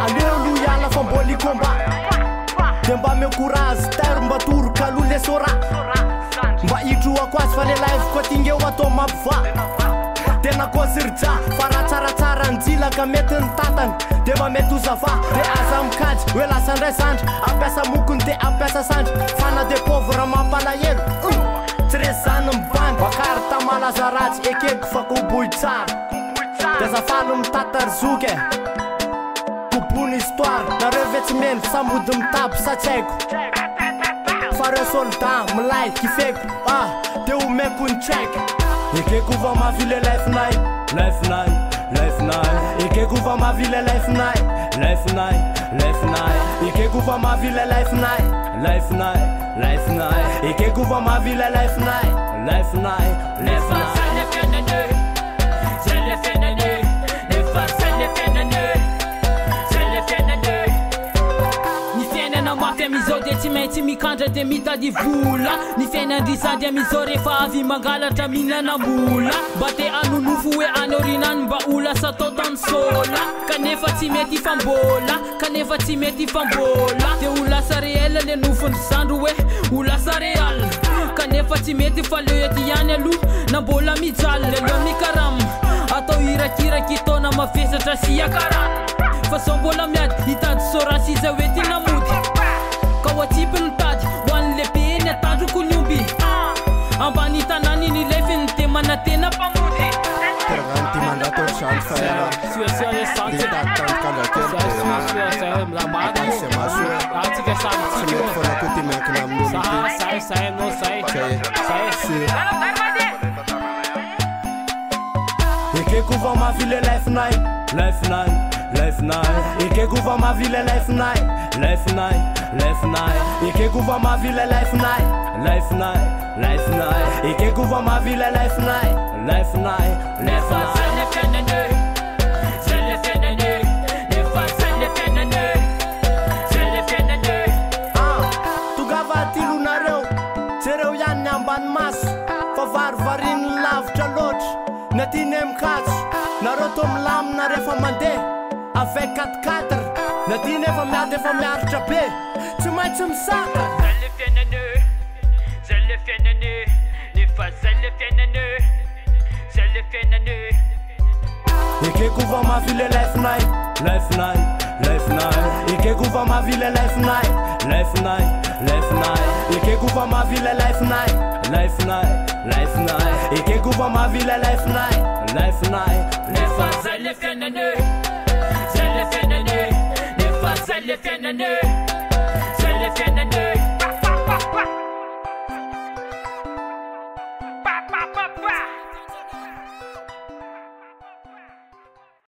Aleluia la famboli comba Demba meu curaz, ter mbatur kalule sora Mba ijua quasi fale live kwa tinge wato mabva Tena kosirja, fara tsara nzila ka mety ny tatany De ma mety uzava, de aza mikajy Hoe lasa ndray sandry, ampiasa mokony de ampiasa sandry Fana de pauvre mampalahelo Tsy resy zany mibany, bakary tamalaza ratsy Ekeko fa koboy tsara De zafalo mitatary zoky Kobony histoire, nareo ve tsy meno Sambody mitabo sa tsy haiko Fareo soldat, milay, kifeko De omeko ny traiko Ekeko va mavile lefnay Ekeko va mavile lefnay Ekeko va mavile lefnay Ekeko va mavile lefnay Mizode tsy maintsy mikandra de mitady vola Ny fiainandrisady amizao rehefa avy mangalatra mihinanam-bola Mba te anonofo hoe any orinany mba ho lasa tao tany sola Kanefa tsy mety fambola De ho lasa réel le nofony zandro hoe ho lasa réal Kanefa tsy mety fa leo ety ihany aloha na mbola mijaly Leo mikarama atao irakiraky taona mavesatra sy akarana Fa sao mbola miady hitady sorasy izay hoe tina mody Kawatipi nitady, wan lepe ny atandroko ny omby Ambany tanany ny lefiny temana tena mpamody Tergany ty mandato sandry fa ela De tatany kandrakely Atase masoe Tsy mety fona ko ty miankina amin'olo Ekeko va mavile lefnay Ekeko va mavile lefnay Ekeko va mavile lefnay Ekeko va mavile lefnay Tugava tilunareo Tsereo ihany ambany maso Fa varivariny lavitra loatra Na tiany mikatso Nareo tô milamina rehefa mandeha Avec 4-4 Na tiany efa miady efa miaritra be Tsy maintsy misaka Ekeko va mavile lefnay Ekeko va mavile lefnay Ekeko va mavile lefnay Ekeko va mavile lefnay